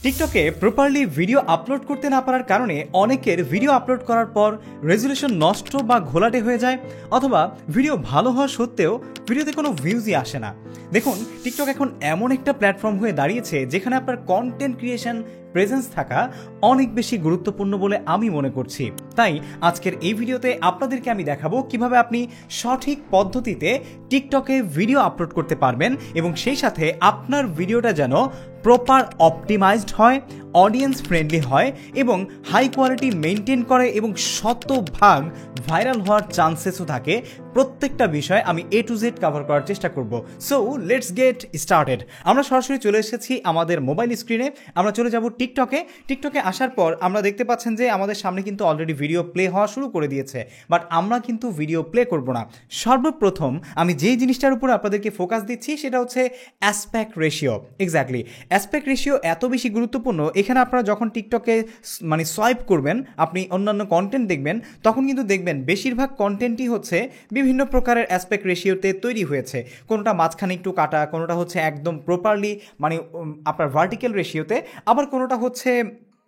টিকটকে properly video upload করতে না পারার কারণে অনেকের ভিডিও আপলোড করার পর রেজুলেশন নষ্ট বা ঘোলাটে হয়ে যায়, অথবা ভিডিও ভালো হওয়া সত্ত্বেও ভিডিওতে কোনো ভিউজই আসে না। দেখুন, টিকটক এখন এমন একটা প্ল্যাটফর্ম হয়ে দাঁড়িয়েছে যেখানে আপনার কন্টেন্ট ক্রিয়েশন প্রেজেন্স থাকা অনেক বেশি গুরুত্বপূর্ণ বলে আমি মনে করছি। তাই আজকের এই ভিডিওতে আপনাদেরকে আমি দেখাবো কিভাবে আপনি সঠিক পদ্ধতিতে টিকটকে ভিডিও আপলোড করতে পারবেন এবং সেই সাথে আপনার ভিডিওটা যেন প্রপার অপটিমাইজড হয়, অডিয়েন্স ফ্রেন্ডলি হয় এবং হাই কোয়ালিটি মেনটেন করে এবং শতভাগ ভাইরাল হওয়ার চান্সেসও থাকে। প্রত্যেকটা বিষয় আমি A to Z কভার করার চেষ্টা করব। So let's get started. আমরা সরাসরি চলে এসেছি আমাদের মোবাইল স্ক্রিনে। আমরা চলে যাব টিকটকে আসার পর আমরা দেখতে পাচ্ছেন যে আমাদের সামনে কিন্তু অলরেডি ভিডিও প্লে হওয়া শুরু করে দিয়েছে, বাট আমরা কিন্তু ভিডিও প্লে করব না। সর্বপ্রথম আমি যেই জিনিসটার উপর আপনাদেরকে ফোকাস দিচ্ছি সেটা হচ্ছে aspect ratio. Exactly, aspect ratio এত বেশি গুরুত্বপূর্ণ। এখানে আপনারা যখন টিকটকে সোয়াইপ করবেন, আপনি অন্যান্য কন্টেন্ট দেখবেন, তখন কিন্তু দেখবেন বেশিরভাগ কন্টেন্টই হচ্ছে বিভিন্ন প্রকারের অ্যাসপেক্ট রেশিওতে তৈরি হয়েছে। কোনোটা মাঝখানে একটু কাটা, কোনোটা হচ্ছে একদম প্রপারলি আপনার ভার্টিক্যাল রেশিওতে, আবার কোনোটা হচ্ছে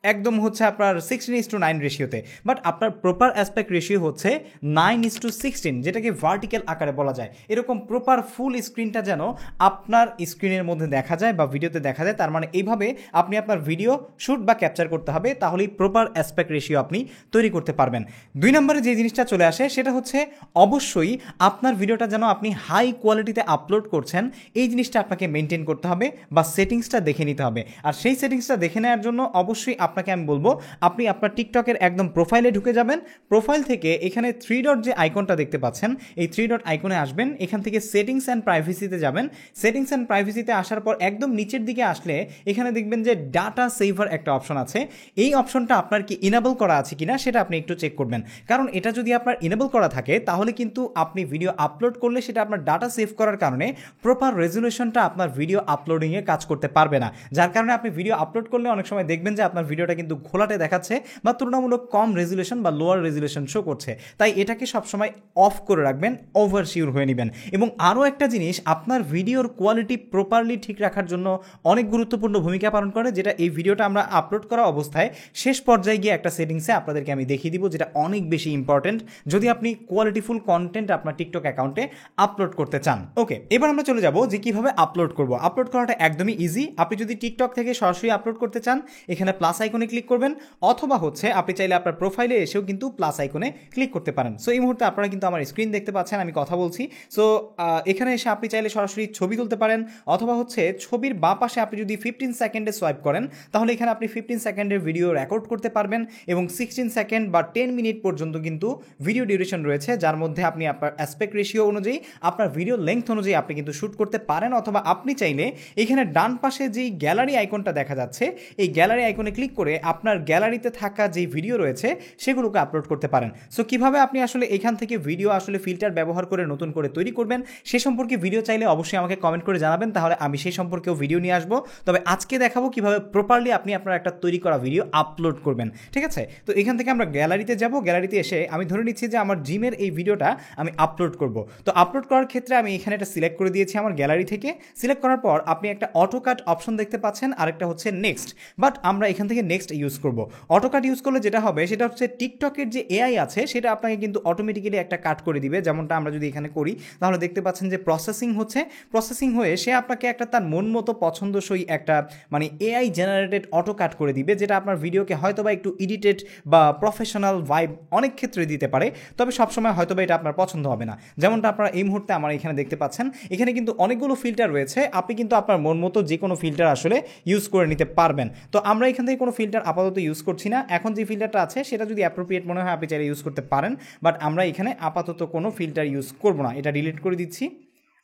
একদম হচ্ছে আপনার 16:9 রেশিওতে। বাট আপনার প্রপার অ্যাসপেক্ট রেশিও হচ্ছে 9:16, যেটাকে ভার্টিক্যাল আকারে বলা যায়। এরকম প্রপার ফুল স্ক্রিনটা যেন আপনার স্ক্রিনের মধ্যে দেখা যায় বা ভিডিওতে দেখা যায়। তার মানে এইভাবে আপনি আপনার ভিডিও শ্যুট বা ক্যাপচার করতে হবে, তাহলেই প্রপার অ্যাসপেক্ট রেশিও আপনি তৈরি করতে পারবেন। 2 নম্বরে যে জিনিসটা চলে আসে সেটা হচ্ছে অবশ্যই আপনার ভিডিওটা যেন আপনি হাই কোয়ালিটিতে আপলোড করছেন, এই জিনিসটা আপনাকে মেনটেন করতে হবে বা সেটিংসটা দেখে নিতে হবে। আর সেই সেটিংসটা দেখে নেওয়ার জন্য অবশ্যই আপনাকে আমি বলবো আপনি আপনার টিকটকের একদম প্রোফাইলে ঢুকে যাবেন। প্রোফাইল থেকে এখানে 3 ডট যে আইকনটা দেখতে পাচ্ছেন, এই 3 ডট আইকনে আসবেন। এখান থেকে সেটিংস অ্যান্ড প্রাইভেসিতে যাবেন। সেটিংস অ্যান্ড প্রাইভেসিতে আসার পর একদম নিচের দিকে আসলে এখানে দেখবেন যে ডাটা সেভার একটা অপশন আছে। এই অপশনটা আপনার কি ইনেবল করা আছে কিনা সেটা আপনি একটু চেক করবেন, কারণ এটা যদি আপনার ইনেবল করা থাকে তাহলে কিন্তু আপনি ভিডিও আপলোড করলে সেটা আপনার ডাটা সেভ করার কারণে প্রপার রেজুলেশনটা আপনার ভিডিও আপলোডিংয়ে কাজ করতে পারবে না। যার কারণে আপনি ভিডিও আপলোড করলে অনেক সময় দেখবেন যে আপনার ভিডিওটা কিন্তু ঘোলাটে দেখাচ্ছে বা তুলনামূলক কম রেজুলেশন বা লোয়ার রেজুলেশন শো করছে। তাই এটাকে সবসময় অফ করে রাখবেন, ওভার শিওর হয়ে নেবেন। এবং আরও একটা জিনিস, আপনার ভিডিওর কোয়ালিটি প্রপারলি ঠিক রাখার জন্য অনেক গুরুত্বপূর্ণ ভূমিকা পালন করে, যেটা এই ভিডিওটা আমরা আপলোড করা অবস্থায় শেষ পর্যায়ে গিয়ে একটা সেটিংসে আপনাদেরকে আমি দেখিয়ে দিব, যেটা অনেক বেশি ইম্পর্টেন্ট যদি আপনি কোয়ালিটিফুল কন্টেন্ট আপনার টিকটক অ্যাকাউন্টে আপলোড করতে চান। ওকে, এবার আমরা চলে যাব যে কিভাবে আপলোড করব। আপলোড করাটা একদমই ইজি। আপনি যদি টিকটক থেকে সরাসরি আপলোড করতে চান, এখানে প্লাস আইকনে ক্লিক করবেন, অথবা হচ্ছে আপনি চাইলে আপনার প্রোফাইলে এসেও কিন্তু প্লাস আইকনে ক্লিক করতে পারেন। সো এই মুহূর্তে আপনারা কিন্তু আমার স্ক্রিন দেখতে পাচ্ছেন, আমি কথা বলছি। সো এখানে এসে আপনি চাইলে সরাসরি ছবি তুলতে পারেন, অথবা হচ্ছে ছবির বাঁ পাশে আপনি যদি 15 সেকেন্ডে সোয়াইপ করেন তাহলে এখানে আপনি 15 সেকেন্ডের ভিডিও রেকর্ড করতে পারবেন এবং 16 সেকেন্ড বা 10 মিনিট পর্যন্ত কিন্তু ভিডিও ডিউরেশন রয়েছে, যার মধ্যে আপনি আপনার অ্যাসপেক্ট রেশিও অনুযায়ী আপনার ভিডিও লেংথ অনুযায়ী আপনি কিন্তু শ্যুট করতে পারেন। অথবা আপনি চাইলে এখানে ডান পাশে যেই গ্যালারি আইকনটা দেখা যাচ্ছে, এই গ্যালারি আইকনে ক্লিক করে আপনার গ্যালারিতে থাকা যে ভিডিও রয়েছে সেগুলোকে আপলোড করতে পারেন। সো কিভাবে আপনি আসলে এখান থেকে ভিডিও আসলে ফিল্টার ব্যবহার করে নতুন করে তৈরি করবেন সে সম্পর্কে ভিডিও চাইলে অবশ্যই আমাকে কমেন্ট করে জানাবেন, তাহলে আমি সেই সম্পর্কেও ভিডিও নিয়ে আসবো। তবে আজকে দেখাবো কিভাবে প্রপারলি আপনি আপনার একটা তৈরি করা ভিডিও আপলোড করবেন। ঠিক আছে, তো এখান থেকে আমরা গ্যালারিতে যাব। গ্যালারিতে এসে আমি ধরে নিচ্ছি যে আমার জিমের এই ভিডিওটা আমি আপলোড করব। তো আপলোড করার ক্ষেত্রে আমি এখানে একটা সিলেক্ট করে দিয়েছি আমার গ্যালারি থেকে। সিলেক্ট করার পর আপনি একটা অটোকাট অপশন দেখতে পাচ্ছেন, আরেকটা হচ্ছে নেক্সট। বাট আমরা এখান থেকে নেক্সট ইউজ করব। অটোকাট ইউজ করলে যেটা হবে সেটা হচ্ছে টিকটকের যে এআই আছে সেটা আপনাকে কিন্তু অটোমেটিক্যালি একটা কাট করে দিবে। যেমনটা আমরা যদি এখানে করি তাহলে দেখতে পাচ্ছেন যে প্রসেসিং হয়ে সে আপনাকে একটা তার মন মতো পছন্দসই একটা এআই জেনারেটেড অটো কাট করে দিবে, যেটা আপনার ভিডিওকে হয়তো বা একটু এডিটেড বা প্রফেশনাল ভাইব অনেক ক্ষেত্রে দিতে পারে। তবে সবসময় হয়তো বা এটা আপনার পছন্দ হবে না। যেমনটা আপনারা এই মুহূর্তে আমার এখানে দেখতে পাচ্ছেন, এখানে কিন্তু অনেকগুলো ফিল্টার রয়েছে। আপনি কিন্তু আপনার মন মতো যে কোনো ফিল্টার আসলে ইউজ করে নিতে পারবেন। তো আমরা এখান থেকে কোনো ফিল্টার আপাতত ইউজ করছি না। এখন যে ফিল্টারটা আছে সেটা যদি অ্যাপ্রোপ্রিয়েট মনে হয় আপনি চাইলে ইউজ করতে পারেন, বাট আমরা এখানে আপাতত কোনো ফিল্টার ইউজ করব না, এটা ডিলিট করে দিচ্ছি।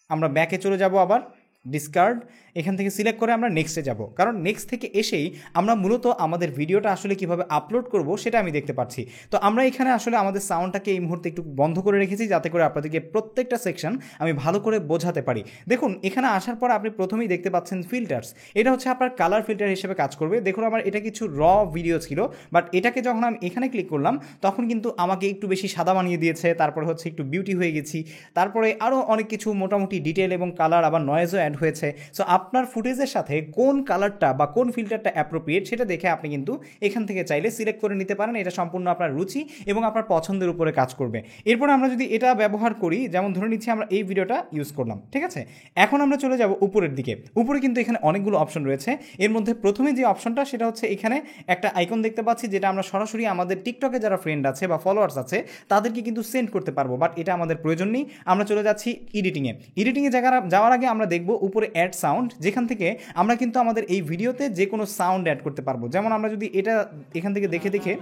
আমরা ব্যাকে চলে যাব, আবার ডিসকার্ড, এখান থেকে সিলেক্ট করে আমরা নেক্সটে যাব, কারণ নেক্সট থেকে এসেই আমরা মূলত আমাদের ভিডিওটা আসলে কিভাবে আপলোড করব সেটা আমি দেখতে পাচ্ছি। তো আমরা এখানে আসলে আমাদের সাউন্ডটাকে এই মুহূর্তে একটু বন্ধ করে রেখেছি, যাতে করে আপনাদেরকে প্রত্যেকটা সেকশন আমি ভালো করে বোঝাতে পারি। দেখুন, এখানে আসার পর আপনি প্রথমেই দেখতে পাচ্ছেন ফিল্টার্স। এটা হচ্ছে আপনার কালার ফিল্টার হিসেবে কাজ করবে। দেখুন, আমার এটা কিছু র ভিডিও ছিল, বাট এটাকে যখন আমি এখানে ক্লিক করলাম তখন কিন্তু আমাকে একটু বেশি সাদা বানিয়ে দিয়েছে। তারপরে হচ্ছে একটু বিউটি হয়ে গেছি, তারপরে আরও অনেক কিছু মোটামুটি ডিটেল এবং কালার আবার নয়েজও অ্যাড হয়েছে। সো আপনার ফুটেজের সাথে কোন কালারটা বা কোন ফিল্টারটা অ্যাপ্রোপ্রিয়েট সেটা দেখে আপনি কিন্তু এখান থেকে চাইলে সিলেক্ট করে নিতে পারেন। এটা সম্পূর্ণ আপনার রুচি এবং আপনার পছন্দের উপরে কাজ করবে। এরপর আমরা যদি এটা ব্যবহার করি, যেমন ধরে নিচ্ছি আমরা এই ভিডিওটা ইউজ করলাম, ঠিক আছে। এখন আমরা চলে যাব উপরের দিকে। উপরে কিন্তু এখানে অনেকগুলো অপশন রয়েছে। এর মধ্যে প্রথমে যে অপশনটা সেটা হচ্ছে এখানে একটা আইকন দেখতে পাচ্ছি, যেটা আমরা সরাসরি আমাদের টিকটকে যারা ফ্রেন্ড আছে বা ফলোয়ার্স আছে তাদেরকে কিন্তু সেন্ড করতে পারবো, বাট এটা আমাদের প্রয়োজন নেই। আমরা চলে যাচ্ছি এডিটিংয়ে যাওয়ার আগে আমরা দেখব উপরে অ্যাড সাউন্ড, যেখান থেকে আমরা কিন্তু আমাদের এই ভিডিওতে যে কোনো সাউন্ড অ্যাড করতে পারবো। যেমন আমরা যদি এটা এখান থেকে দেখে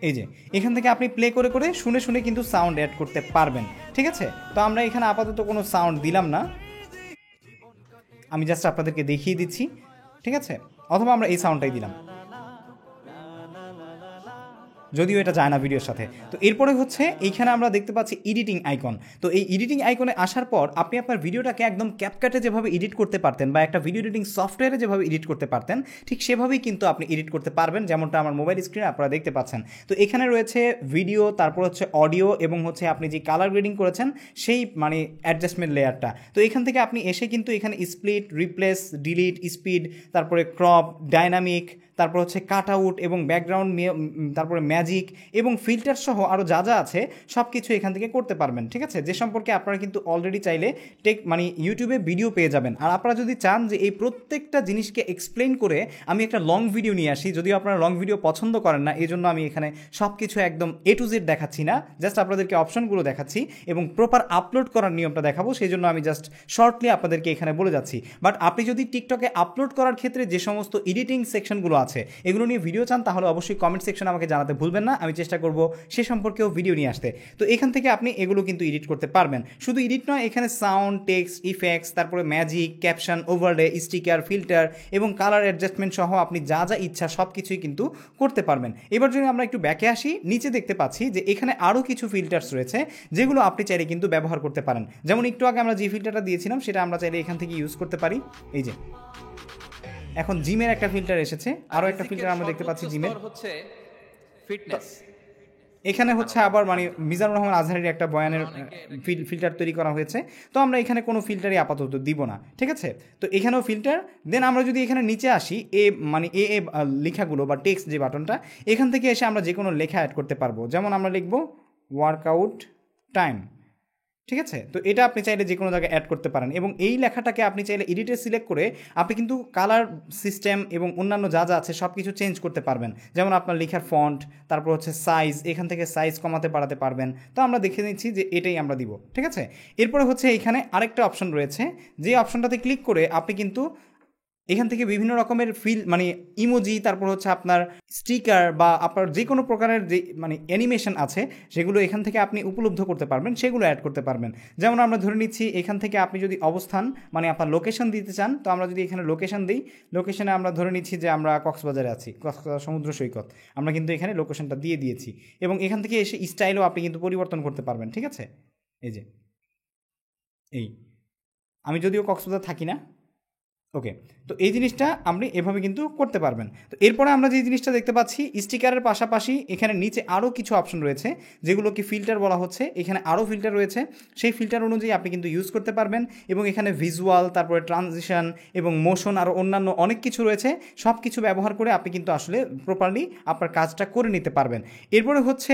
এই যে এখান থেকে আপনি প্লে করে করে শুনে কিন্তু সাউন্ড অ্যাড করতে পারবেন, ঠিক আছে। তো আমরা এখানে আপাতত কোনো সাউন্ড দিলাম না, আমি জাস্ট আপনাদেরকে দেখিয়ে দিচ্ছি, ঠিক আছে। অথবা আমরা এই সাউন্ডটাই দিলাম, যদিও এটা যায় না ভিডিওর সাথে। তো এরপরে হচ্ছে এইখানে আমরা দেখতে পাচ্ছি এডিটিং আইকন। তো এই এডিটিং আইকনে আসার পর আপনি আপনার ভিডিওটাকে একদম ক্যাপকাটে যেভাবে এডিট করতে পারতেন বা একটা ভিডিও এডিটিং সফটওয়্যারে যেভাবে এডিট করতে পারতেন, ঠিক সেভাবেই কিন্তু আপনি এডিট করতে পারবেন, যেমনটা আমার মোবাইল স্ক্রিনে আপনারা দেখতে পাচ্ছেন। তো এখানে রয়েছে ভিডিও, তারপর হচ্ছে অডিও এবং হচ্ছে আপনি যে কালার গ্রেডিং করেছেন সেই মানে অ্যাডজাস্টমেন্ট লেয়ারটা। তো এখান থেকে আপনি এসে কিন্তু এখানে স্প্লিট, রিপ্লেস, ডিলিট, স্পিড, তারপরে ক্রপ, ডাইনামিক, তারপর হচ্ছে কাট আউট এবং ব্যাকগ্রাউন্ড, তারপরে ম্যাজিক এবং ফিল্টার সহ আরও যা যা আছে সব কিছু এখান থেকে করতে পারবেন, ঠিক আছে। যে সম্পর্কে আপনারা কিন্তু অলরেডি চাইলে মানে ইউটিউবে ভিডিও পেয়ে যাবেন। আর আপনারা যদি চান যে এই প্রত্যেকটা জিনিসকে এক্সপ্লেন করে আমি একটা লং ভিডিও নিয়ে আসি, যদিও আপনারা লং ভিডিও পছন্দ করেন না, এই জন্য আমি এখানে সব কিছু একদম A to Z দেখাচ্ছি না, জাস্ট আপনাদেরকে অপশনগুলো দেখাচ্ছি এবং প্রপার আপলোড করার নিয়মটা দেখাবো, সেই জন্য আমি জাস্ট শর্টলি আপনাদেরকে এখানে বলে যাচ্ছি। বাট আপনি যদি টিকটকে আপলোড করার ক্ষেত্রে যে সমস্ত এডিটিং সেকশনগুলো আছে এগুলো নিয়ে ভিডিও চান, তাহলে অবশ্যই কমেন্ট সেকশনে আমাকে জানাতে ভুলবেন না, আমি চেষ্টা করব সে সম্পর্কেও ভিডিও নিয়ে আসতে। তো এখান থেকে আপনি এগুলো কিন্তু এডিট করতে পারবেন। শুধু এডিট নয়, এখানে সাউন্ড, টেক্সট, ইফেক্টস, তারপরে magic, caption, overlay, sticker, filter এবং কালার অ্যাডজাস্টমেন্ট সহ আপনি যা যা ইচ্ছা সব কিছুই কিন্তু করতে পারবেন। এবার যদি আমরা একটু ব্যাকে আসি, নিচে দেখতে পাচ্ছি যে এখানে আরও কিছু ফিল্টার্স রয়েছে যেগুলো আপনি চাইলে কিন্তু ব্যবহার করতে পারেন। যেমন একটু আগে আমরা যে ফিল্টারটা দিয়েছিলাম সেটা আমরা চাইলে এখান থেকে ইউজ করতে পারি। এই যে এখন জিমের একটা ফিল্টার এসেছে, আরও একটা ফিল্টার আমরা দেখতে পাচ্ছি জিমের হচ্ছে ফিটনেস। এখানে হচ্ছে আবার মানে মিজানুর রহমান আজহারের একটা বয়ানের ফিল্টার তৈরি করা হয়েছে। তো আমরা এখানে কোনো ফিল্টারই আপাতত দিব না, ঠিক আছে। তো এখানেও ফিল্টার। দেন আমরা যদি এখানে নিচে আসি, মানে এ লেখাগুলো বা টেক্সট যে বাটনটা, এখান থেকে এসে আমরা যে কোনো লেখা অ্যাড করতে পারবো। যেমন আমরা লিখবো ওয়ার্কআউট টাইম, ঠিক আছে। তো এটা আপনি চাইলে যে কোনো জায়গায় অ্যাড করতে পারেন এবং এই লেখাটাকে আপনি চাইলে এডিটে সিলেক্ট করে আপনি কিন্তু কালার সিস্টেম এবং অন্যান্য যা যা আছে সব কিছু চেঞ্জ করতে পারবেন। যেমন আপনার লেখার ফন্ট, তারপর হচ্ছে সাইজ, এখান থেকে সাইজ কমাতে বাড়াতে পারবেন। তো আমরা দেখে নিচ্ছি যে এটাই আমরা দিব, ঠিক আছে। এরপরে হচ্ছে এখানে আরেকটা অপশন রয়েছে, যে অপশনটাতে ক্লিক করে আপনি কিন্তু এখান থেকে বিভিন্ন রকমের মানে ইমোজি, তারপর হচ্ছে আপনার স্টিকার বা আপনার যে কোনো প্রকারের যে মানে অ্যানিমেশন আছে সেগুলো এখান থেকে আপনি উপলব্ধ করতে পারবেন, সেগুলো অ্যাড করতে পারবেন। যেমন আমরা ধরে নিচ্ছি এখান থেকে আপনি যদি অবস্থান মানে আপনার লোকেশন দিতে চান, তো আমরা যদি এখানে লোকেশন দিই, লোকেশনে আমরা ধরে নিচ্ছি যে আমরা কক্সবাজারে আছি, কক্সবাজার সমুদ্র সৈকত, আমরা কিন্তু এখানে লোকেশনটা দিয়ে দিয়েছি এবং এখান থেকে এসে স্টাইলও আপনি কিন্তু পরিবর্তন করতে পারবেন, ঠিক আছে। এই যে আমি যদিও কক্সবাজার থাকি না, ওকে। তো এই জিনিসটা আপনি এভাবে কিন্তু করতে পারবেন। তো এরপরে আমরা যে জিনিসটা দেখতে পাচ্ছি, স্টিকারের পাশাপাশি এখানে নিচে আরও কিছু অপশন রয়েছে যেগুলোকে ফিল্টার বলা হচ্ছে। এখানে আরও ফিল্টার রয়েছে, সেই ফিল্টার অনুযায়ী আপনি কিন্তু ইউজ করতে পারবেন এবং এখানে ভিজুয়াল, তারপরে ট্রানজিশন এবং মোশন আরও অন্যান্য অনেক কিছু রয়েছে। সব কিছু ব্যবহার করে আপনি কিন্তু আসলে প্রপারলি আপনার কাজটা করে নিতে পারবেন। এরপরে হচ্ছে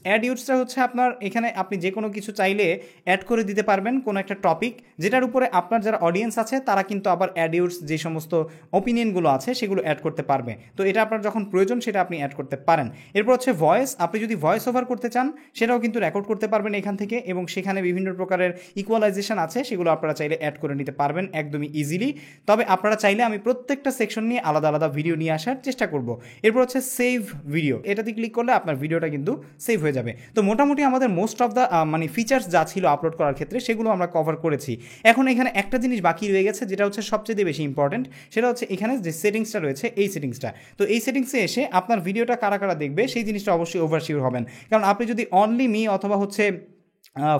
অ্যাডিউটসটা হচ্ছে আপনার এখানে আপনি যে কোনো কিছু চাইলে অ্যাড করে দিতে পারবেন, কোনো একটা টপিক যেটার উপরে আপনার যারা অডিয়েন্স আছে তারা কিন্তু আবার অ্যাডিউটস যে সমস্ত ওপিনিয়নগুলো আছে সেগুলো অ্যাড করতে পারবে। তো এটা আপনার যখন প্রয়োজন সেটা আপনি অ্যাড করতে পারেন। এরপর হচ্ছে ভয়েস, আপনি যদি ভয়েস ওভার করতে চান সেটাও কিন্তু রেকর্ড করতে পারবেন এখান থেকে এবং সেখানে বিভিন্ন প্রকারের ইকুয়ালাইজেশন আছে, সেগুলো আপনারা চাইলে অ্যাড করে নিতে পারবেন একদমই ইজিলি। তবে আপনারা চাইলে আমি প্রত্যেকটা সেকশন নিয়ে আলাদা আলাদা ভিডিও নিয়ে আসার চেষ্টা করব। এরপর হচ্ছে সেভ ভিডিও, এটাতে ক্লিক করলে আপনার ভিডিওটা কিন্তু সেভ হয়ে যাবে। তো মোটামুটি আমাদের মোস্ট অফ দ্য মানে ফিচার্স যা ছিল আপলোড করার ক্ষেত্রে সেগুলো আমরা কভার করেছি। এখন এখানে একটা জিনিস বাকি রয়ে গেছে যেটা হচ্ছে সবচেয়ে বেশি ইম্পর্টেন্ট, সেটা হচ্ছে এখানে যে সেটিংসটা রয়েছে এই সেটিংসটা। তো এই সেটিংসে এসে আপনার ভিডিওটা কারা কারা দেখবে সেই জিনিসটা অবশ্যই ওভারশিওর হবেন, কারণ আপনি যদি অনলি মি অথবা হচ্ছে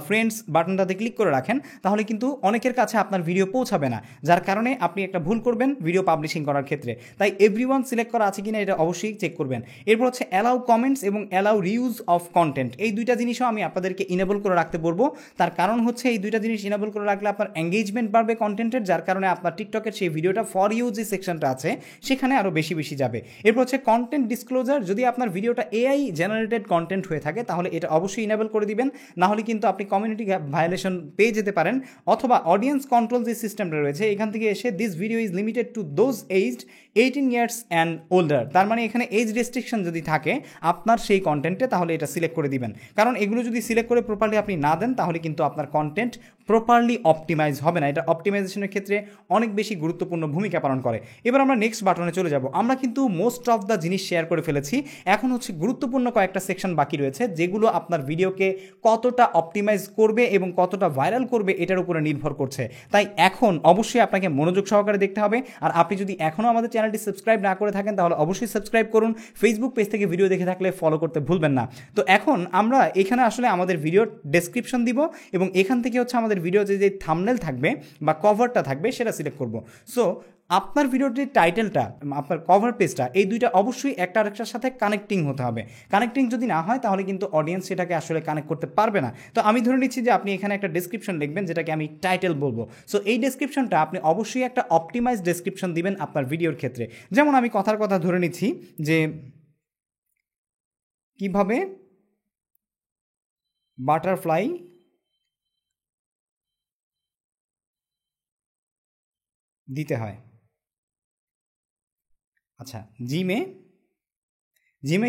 ফ্রেন্ডস বাটনটাতে ক্লিক করে রাখেন, তাহলে কিন্তু অনেকের কাছে আপনার ভিডিও পৌঁছাবে না, যার কারণে আপনি একটা ভুল করবেন ভিডিও পাবলিশিং করার ক্ষেত্রে। তাই এভরিওয়ান সিলেক্ট করা আছে কিনা এটা অবশ্যই চেক করবেন। এরপর হচ্ছে অ্যালাউ কমেন্টস এবং অ্যালাউ রিউজ অফ কন্টেন্ট, এই দুইটা জিনিসও আমি আপনাদেরকে ইনেবল করে রাখতে বলবো। তার কারণ হচ্ছে এই দুইটা জিনিস ইনেবল করে রাখলে আপনার এঙ্গেজমেন্ট বাড়বে কন্টেন্টের, যার কারণে আপনার টিকটকের সেই ভিডিওটা ফর ইউ যে সেকশনটা আছে সেখানে আরও বেশি বেশি যাবে। এরপর হচ্ছে কন্টেন্ট ডিসক্লোজার, যদি আপনার ভিডিওটা এআই জেনারেটেড কন্টেন্ট হয়ে থাকে তাহলে এটা অবশ্যই ইনেবল করে দিবেন, না হলে কিন্তু আপনি কমিউনিটি ভায়োলেশন পেয়ে যেতে পারেন। অথবা অডিয়েন্স কন্ট্রোল যে সিস্টেমটা রয়েছে এখান থেকে এসে this video is limited to those aged 18 years and older, তার মানে এখানে এজ রেস্ট্রিকশন যদি থাকে আপনার সেই কন্টেন্টে তাহলে এটা সিলেক্ট করে দিবেন। কারণ এগুলো যদি সিলেক্ট করে প্রপারলি আপনি না দেন তাহলে কিন্তু আপনার কন্টেন্ট প্রপারলি অপটিমাইজ হবে না। এটা অপটিমাইজেশনের ক্ষেত্রে অনেক বেশি গুরুত্বপূর্ণ ভূমিকা পালন করে। এবার আমরা নেক্সট বাটনে চলে যাব। আমরা কিন্তু মোস্ট অফ দ্য জিনিস শেয়ার করে ফেলেছি, এখন হচ্ছে গুরুত্বপূর্ণ কয়েকটা সেকশন বাকি রয়েছে যেগুলো আপনার ভিডিওকে কতটা অপটিমাইজ করবে এবং কতটা ভাইরাল করবে এটার উপরে নির্ভর করছে। তাই এখন অবশ্যই আপনাকে মনোযোগ সহকারে দেখতে হবে। আর আপনি যদি এখনও আমাদের চ্যানেলটি সাবস্ক্রাইব না করে থাকেন তাহলে অবশ্যই সাবস্ক্রাইব করুন। ফেসবুক পেজ থেকে ভিডিও দেখে থাকলে ফলো করতে ভুলবেন না। তো এখন আমরা এখানে আসলে আমাদের ভিডিওর ডেসক্রিপশন দিব এবং এখান থেকে হচ্ছে আমাদের ভিডিওতে যে থাম্বনেল থাকবে বা কভারটা থাকবে সেটা সিলেক্ট করব। সো আপনার ভিডিওটির টাইটেলটা, আপনার কভার পেজটা, এই দুইটা অবশ্যই একটা আরেকটার সাথে কানেক্টিং হতে হবে। কানেক্টিং যদি না হয় তাহলে কিন্তু অডিয়েন্স সেটাকে আসলে কানেক্ট করতে পারবে না। তো আমি ধরে নিচ্ছি যে আপনি এখানে একটা ডেসক্রিপশন লিখবেন যেটাকে আমি টাইটেল বলবো। সো এই ডেসক্রিপশনটা আপনি অবশ্যই একটা অপটিমাইজ ডেসক্রিপশন দিবেন আপনার ভিডিওর ক্ষেত্রে। যেমন আমি কথার কথা ধরে নিচ্ছি যে কিভাবে বাটারফ্লাই দিতে হয়। আচ্ছা, জিমে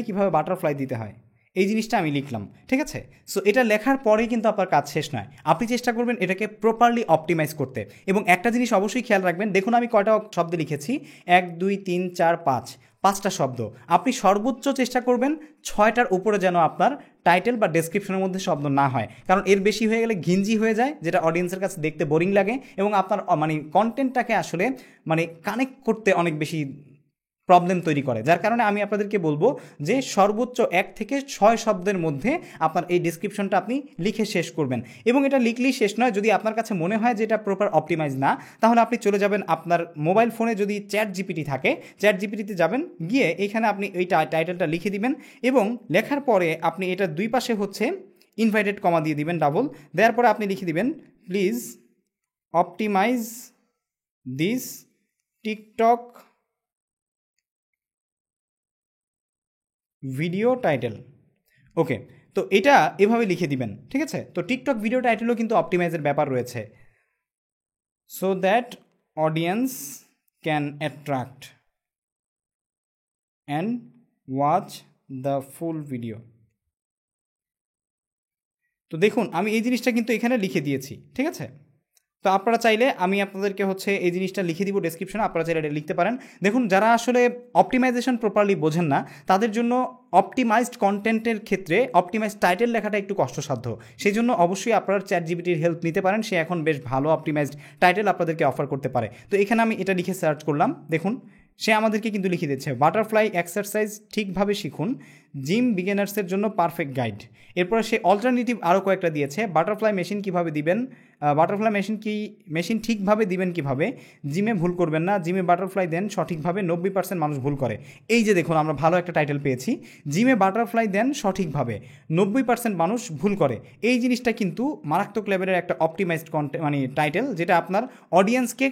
কীভাবে বাটারফ্লাই দিতে হয় এই জিনিসটা আমি লিখলাম, ঠিক আছে। সো এটা লেখার পরেই কিন্তু আপনার কাজ শেষ নয়, আপনি চেষ্টা করবেন এটাকে প্রপারলি অপটিমাইজ করতে। এবং একটা জিনিস অবশ্যই খেয়াল রাখবেন, দেখুন আমি কয়টা শব্দ লিখেছি, 1 2 3 4 5, 5টা শব্দ। আপনি সর্বোচ্চ চেষ্টা করবেন 6টার উপরে যেন আপনার টাইটেল বা ডেসক্রিপশনের মধ্যে শব্দ না হয়, কারণ এর বেশি হয়ে গেলে ঘিঞ্জি হয়ে যায়, যেটা অডিয়েন্সের কাছে দেখতে বোরিং লাগে এবং আপনার মানে কন্টেন্টটাকে আসলে মানে কানেক্ট করতে অনেক বেশি প্রবলেম তৈরি করে। যার কারণে আমি আপনাদেরকে বলবো যে সর্বোচ্চ 1 থেকে 6 শব্দের মধ্যে আপনার এই ডিসক্রিপশনটা আপনি লিখে শেষ করবেন। এবং এটা লিখলেই শেষ নয়, যদি আপনার কাছে মনে হয় যে এটা প্রপার অপটিমাইজ না, তাহলে আপনি চলে যাবেন আপনার মোবাইল ফোনে যদি চ্যাট জিপিটি থাকে, চ্যাট জিপিটিতে যাবেন, গিয়ে এইখানে আপনি এই টাইটেলটা লিখে দিবেন এবং লেখার পরে আপনি এটা দুই পাশে হচ্ছে ইনভাইটেড কমা দিয়ে দিবেন ডাবল, দেওয়ার পরে আপনি লিখে দিবেন please optimise this TikTok video title. Okay, তো এটা এভাবে লিখে দিবেন, ঠিক আছে। তো টিকটক ভিডিও টাইটেলও কিন্তু অপটিমাইজের ব্যাপার রয়েছে, so that audience can attract and watch the full video. তো দেখুন আমি এই জিনিসটা কিন্তু এখানে লিখে দিয়েছি, ঠিক আছে। তো আপনারা চাইলে আমি আপনাদেরকে হচ্ছে এই জিনিসটা লিখে দিব ডেসক্রিপশনে, আপনারা চাইলে এটা লিখতে পারেন। দেখুন যারা আসলে অপটিমাইজেশন প্রপারলি বোঝেন না তাদের জন্য অপটিমাইজড কন্টেন্টের ক্ষেত্রে অপটিমাইজড টাইটেল লেখাটা একটু কষ্টসাধ্য, সেই জন্য অবশ্যই আপনারা চ্যাট জিপিটির হেল্প নিতে পারেন, সে এখন বেশ ভালো অপটিমাইজড টাইটেল আপনাদেরকে অফার করতে পারে। তো এখানে আমি এটা লিখে সার্চ করলাম, দেখুন সে আমাদেরকে কিন্তু লিখে দিচ্ছে বাটারফ্লাই এক্সারসাইজ ঠিকভাবে শিখুন, জিম বিগিনার্সের জন্য পারফেক্ট গাইড। এরপরে সে অল্টারনেটিভ আরও কয়েকটা দিয়েছে, বাটারফ্লাই মেশিন কীভাবে দিবেন, বাটারফ্লাই মেশিন ঠিকভাবে দিবেন কিভাবে, জিমে ভুল করবেন না, জিমে বাটারফ্লাই দেন সঠিকভাবে, 90% মানুষ ভুল করে। এই যে দেখুন আমরা ভালো একটা টাইটেল পেয়েছি, জিমে বাটারফ্লাই দেন সঠিকভাবে, 90% মানুষ ভুল করে। এই জিনিসটা কিন্তু মারাত্মক লেভেলের একটা অপটিমাইজড কন্টেন্ট মানে টাইটেল, যেটা আপনার অডিয়েন্সকে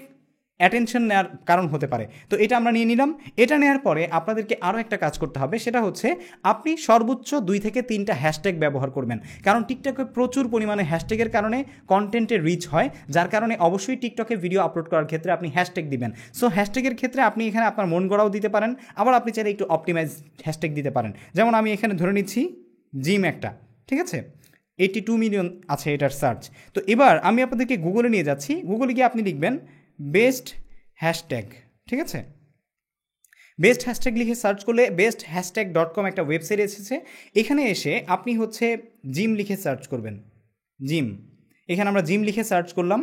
অ্যাটেনশন নেওয়ার কারণ হতে পারে। তো এটা আমরা নিয়ে নিলাম। এটা নেওয়ার পরে আপনাদেরকে আরও একটা কাজ করতে হবে, সেটা হচ্ছে আপনি সর্বোচ্চ 2 থেকে 3টা হ্যাশট্যাগ ব্যবহার করবেন, কারণ টিকটকে প্রচুর পরিমাণে হ্যাশট্যাগের কারণে কন্টেন্টের রিচ হয়, যার কারণে অবশ্যই টিকটকে ভিডিও আপলোড করার ক্ষেত্রে আপনি হ্যাশট্যাগ দিবেন। সো হ্যাশট্যাগের ক্ষেত্রে আপনি এখানে আপনার মন গড়াও দিতে পারেন, আবার আপনি চাইলে একটু অপটিমাইজ হ্যাশট্যাগ দিতে পারেন। যেমন আমি এখানে ধরে নিচ্ছি জিম একটা, ঠিক আছে, 82 মিলিয়ন আছে এটার সার্চ। তো এবার আমি আপনাদেরকে গুগলে নিয়ে যাচ্ছি, গুগলে গিয়ে আপনি লিখবেন বেস্ট হ্যাশট্যাগ, ঠিক আছে। বেস্ট হ্যাশট্যাগ লিখে সার্চ করলে besthashtag.com একটা ওয়েবসাইট এসেছে, এখানে এসে আপনি হচ্ছে জিম লিখে সার্চ করবেন, জিম। এখানে আমরা জিম লিখে সার্চ করলাম,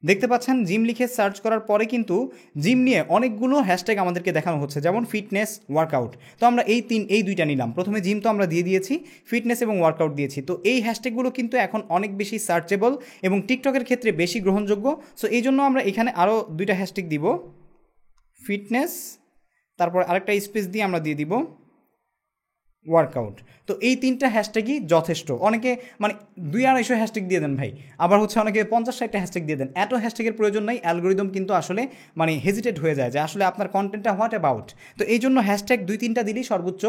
দেখতে পাচ্ছেন জিম লিখে সার্চ করার পরে কিন্তু জিম নিয়ে অনেকগুলো হ্যাশট্যাগ আমাদেরকে দেখানো হচ্ছে, যেমন ফিটনেস, ওয়ার্কআউট। তো আমরা এই দুইটা নিলাম। প্রথমে জিম তো আমরা দিয়ে দিয়েছি, ফিটনেস এবং ওয়ার্কআউট দিয়েছি। তো এই হ্যাশট্যাগুলো কিন্তু এখন অনেক বেশি সার্চেবল এবং টিকটকের ক্ষেত্রে বেশি গ্রহণযোগ্য। সো এই জন্য আমরা এখানে আরও দুইটা হ্যাশট্যাগ দিব, ফিটনেস, তারপর আরেকটা স্পেস দিয়ে আমরা দিয়ে দিব ওয়ার্কআউট। তো এই তিনটা হ্যাশট্যাগই যথেষ্ট। অনেকে মানে 200-250 হ্যাশট্যাগ দিয়ে দেন ভাই, আবার হচ্ছে অনেকে 50-60টা হ্যাশট্যাগ দিয়ে দেন। এত হ্যাশট্যাগের প্রয়োজন নাই, অ্যালগোরিদম কিন্তু আসলে মানে হেজিটেট হয়ে যায় যে আসলে আপনার কন্টেন্টটা হোয়াট অ্যাবাউট। তো এই জন্য হ্যাশট্যাগ 2-3টা দিলেই সর্বোচ্চ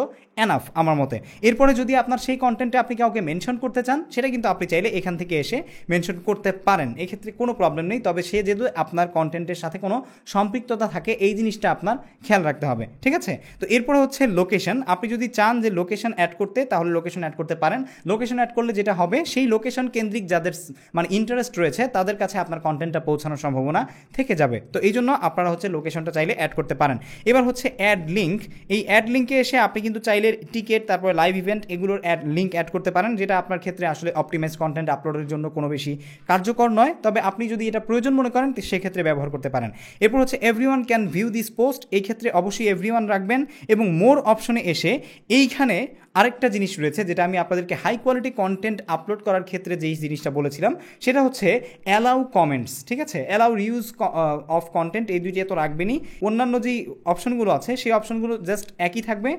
এনাফ আমার মতে। এরপরে যদি আপনার সেই কন্টেন্টে আপনি কাউকে মেনশন করতে চান, সেটা কিন্তু আপনি চাইলে এখান থেকে এসে মেনশন করতে পারেন, এক্ষেত্রে কোনো প্রবলেম নেই। তবে সে যেহেতু আপনার কন্টেন্টের সাথে কোনো সম্পৃক্ততা থাকে, এই জিনিসটা আপনার খেয়াল রাখতে হবে, ঠিক আছে। তো এরপরে হচ্ছে লোকেশন। আপনি যদি চান যে লোকেশন অ্যাড করতে, তাহলে লোকেশন অ্যাড করতে পারেন। লোকেশন অ্যাড করলে যেটা হবে, সেই লোকেশন কেন্দ্রিক যাদের মানে ইন্টারেস্ট রয়েছে তাদের কাছে আপনার কন্টেন্টটা পৌঁছানোর সম্ভাবনা থেকে যাবে। তো এই জন্য আপনারা হচ্ছে লোকেশনটা চাইলে অ্যাড করতে পারেন। এবার হচ্ছে অ্যাড লিঙ্ক। এই অ্যাড লিঙ্কে এসে আপনি কিন্তু চাইলে টিকেট, তারপর লাইভ ইভেন্ট, এগুলোর লিঙ্ক অ্যাড করতে পারেন, যেটা আপনার ক্ষেত্রে আসলে অপটিমাইজ কন্টেন্ট আপলোডের জন্য কোনো বেশি কার্যকর নয়। তবে আপনি যদি এটা প্রয়োজন মনে করেন সেক্ষেত্রে ব্যবহার করতে পারেন। এরপর হচ্ছে everyone can view this post. এই ক্ষেত্রে অবশ্যই এভরিওয়ান রাখবেন এবং মোর অপশনে এসে এইখানে আরেকটা জিনিস রয়েছে যেটা আমি আপনাদেরকে হাই কোয়ালিটি কন্টেন্ট আপলোড করার ক্ষেত্রে যেই জিনিসটা বলেছিলাম, সেটা হচ্ছে অ্যালাউ কমেন্টস, ঠিক আছে। অ্যালাউ রিউজ অফ কন্টেন্ট, এই দুইটি তো রাখবেনই। অন্যান্য যেই অপশনগুলো আছে সেই অপশনগুলো জাস্ট একই থাকবে,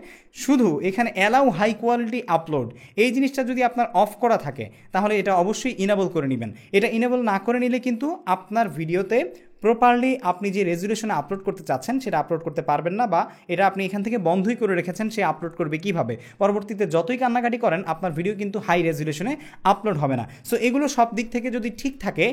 শুধু এখানে অ্যালাউ হাই কোয়ালিটি আপলোড এই জিনিসটা যদি আপনার অফ করা থাকে তাহলে এটা অবশ্যই ইনেবল করে নেবেন। এটা ইনেবল না করে নিলে কিন্তু আপনার ভিডিওতে প্রপারলি আপনি যে রেজুলেশনে আপলোড করতে চাচ্ছেন সেটা আপলোড করতে পারবেন না, বা এটা আপনি এখান থেকে বন্ধই করে রেখেছেন, সে আপলোড করবে কিভাবে? পরবর্তীতে যতই কান্নাকাটি করেন আপনার ভিডিও কিন্তু হাই রেজুলেশনে আপলোড হবে না। সো এগুলো সব দিক থেকে যদি ঠিক থাকে,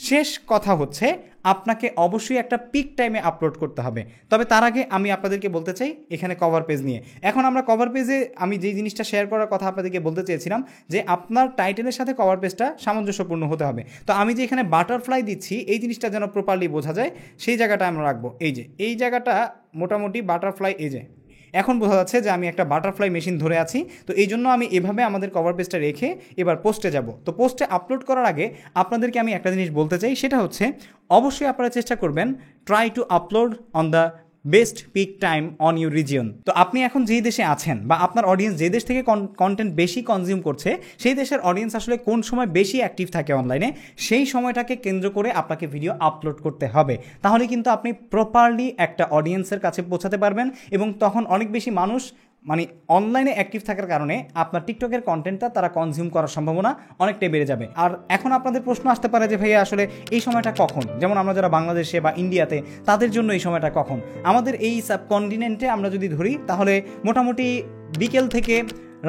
শেষ কথা হচ্ছে আপনাকে অবশ্যই একটা পিক টাইমে আপলোড করতে হবে। তবে তার আগে আমি আপনাদেরকে বলতে চাই এখানে কভার পেজ নিয়ে। এখন আমরা কভার পেজে আমি যেই জিনিসটা শেয়ার করার কথা আপনাদেরকে বলতে চেয়েছিলাম যে আপনার টাইটেলের সাথে কভার পেজটা সামঞ্জস্যপূর্ণ হতে হবে। তো আমি যে এখানে বাটারফ্লাই দিচ্ছি, এই জিনিসটা যেন প্রপারলি বোঝা যায় সেই জায়গাটা আমরা রাখবো। এই জায়গাটা মোটামুটি বাটারফ্লাই, এই যে এখন বোঝা যাচ্ছে যে আমি একটা বাটারফ্লাই মেশিন ধরে আছি। তো এই জন্য আমি এভাবে আমাদের কভার পেজটা রেখে এবার পোস্টে যাব। তো পোস্টে আপলোড করার আগে আপনাদেরকে আমি একটা জিনিস বলতে চাই, সেটা হচ্ছে অবশ্যই আপনারা চেষ্টা করবেন try to upload on the best peak time on your region. তো আপনি এখন যেই দেশে আছেন বা আপনার অডিয়েন্স যে দেশ থেকে কন্টেন্ট বেশি কনজিউম করছে, সেই দেশের অডিয়েন্স আসলে কোন সময় বেশি অ্যাক্টিভ থাকে অনলাইনে, সেই সময়টাকে কেন্দ্র করে আপনাকে ভিডিও আপলোড করতে হবে। তাহলে কিন্তু আপনি প্রপারলি একটা অডিয়েন্সের কাছে পৌঁছাতে পারবেন এবং তখন অনেক বেশি মানুষ মানে অনলাইনে অ্যাক্টিভ থাকার কারণে আপনার টিকটকের কন্টেন্টটা তারা কনজিউম করার সম্ভাবনা অনেকটাই বেড়ে যাবে। আর এখন আপনাদের প্রশ্ন আসতে পারে যে ভাইয়া আসলে এই সময়টা কখন, যেমন আমরা যারা বাংলাদেশে বা ইন্ডিয়াতে তাদের জন্য এই সময়টা কখন? আমাদের এই সাবকন্টিনেন্টে আমরা যদি ধরি তাহলে মোটামুটি বিকেল থেকে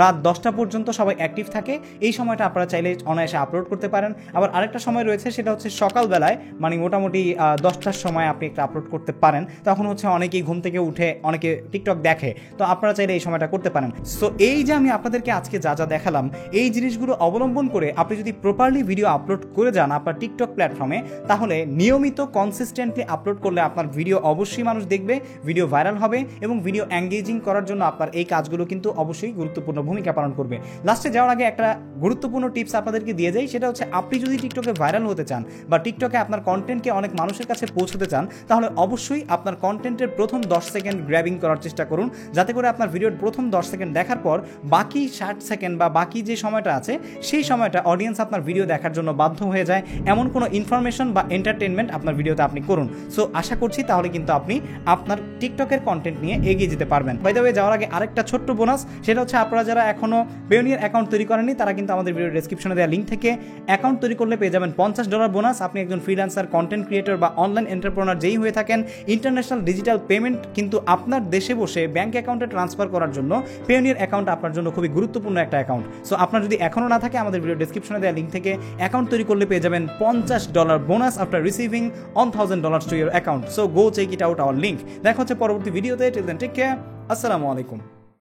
রাত 10টা পর্যন্ত সবাই অ্যাক্টিভ থাকে। এই সময়টা আপনারা চাইলে অনায়াসে আপলোড করতে পারেন। আবার আরেকটা সময় রয়েছে, সেটা হচ্ছে সকালবেলায়, মানে মোটামুটি 10টার সময় আপনি একটা আপলোড করতে পারেন। তখন হচ্ছে অনেকেই ঘুম থেকে উঠে অনেকে টিকটক দেখে, তো আপনারা চাইলে এই সময়টা করতে পারেন। সো এই যে আমি আপনাদেরকে আজকে যা যা দেখালাম, এই জিনিসগুলো অবলম্বন করে আপনি যদি প্রপারলি ভিডিও আপলোড করে যান আপনার টিকটক প্ল্যাটফর্মে, তাহলে নিয়মিত কনসিস্টেন্টলি আপলোড করলে আপনার ভিডিও অবশ্যই মানুষ দেখবে, ভিডিও ভাইরাল হবে এবং ভিডিও এঙ্গেজিং করার জন্য আপনার এই কাজগুলো কিন্তু অবশ্যই গুরুত্বপূর্ণ ভূমিকা পালন করবে। লাস্টে যাওয়ার আগে একটা গুরুত্বপূর্ণ টিপস আপনাদেরকে দিয়ে যাই, সেটা হচ্ছে আপনি যদি টিকটকে ভাইরাল হতে চান বা টিকটকে আপনার কন্টেন্টকে অনেক মানুষের কাছে পৌঁছতে চান, তাহলে অবশ্যই আপনার কন্টেন্টের প্রথম 10 সেকেন্ড গ্র্যাবিং করার চেষ্টা করুন, যাতে করে আপনার ভিডিওর প্রথম 10 সেকেন্ড দেখার পর বাকি 60 সেকেন্ড বা বাকি যে সময়টা আছে সেই সময়টা অডিয়েন্স আপনার ভিডিও দেখার জন্য বাধ্য হয়ে যায়, এমন কোনো ইনফরমেশন বা এন্টারটেনমেন্ট আপনার ভিডিওতে আপনি করুন। সো আশা করছি তাহলে কিন্তু আপনি আপনার টিকটকের কন্টেন্ট নিয়ে এগিয়ে যেতে পারবেন। বাই দ্য ওয়ে, যাওয়ার আগে আরেকটা ছোট্ট বোনাস, সেটা হচ্ছে আপনারা যারা এখনো পেওনিয়ার অ্যাকাউন্ট তৈরি করেননি তারা কিন্তু আমাদের ভিডিও ডেসক্রিপশনে দেওয়া লিঙ্ক থেকে অ্যাকাউন্ট তৈরি করলে পেয়ে যাবেন $50 বোনাস। আপনি একজন ফ্রিল্যান্সার, কন্টেন্ট ক্রিয়েটর বা অনলাইন এন্টারপ্রেনার যেই হয়ে থাকেন, ইন্টারন্যাশনাল ডিজিটাল পেমেন্ট কিন্তু আপনার দেশে বসে ব্যাংক অ্যাকাউন্টে ট্রান্সফার করার জন্য পেওনিয়ার অ্যাকাউন্ট আপনার জন্য খুবই গুরুত্বপূর্ণ একটা অ্যাকাউন্ট। সো আপনার যদি এখনও না থাকে, আমাদের ভিডিও ডেসক্রিপশনে দেওয়া লিঙ্ক থেকে অ্যাকাউন্ট তৈরি করলে পেয়ে যাবেন $50 bonus after receiving $1,000 to your account. So go check it out our link. দেখা হচ্ছে পরবর্তী ভিডিওতে। টিল দেন টেক কেয়ার, আসসালামু আলাইকুম।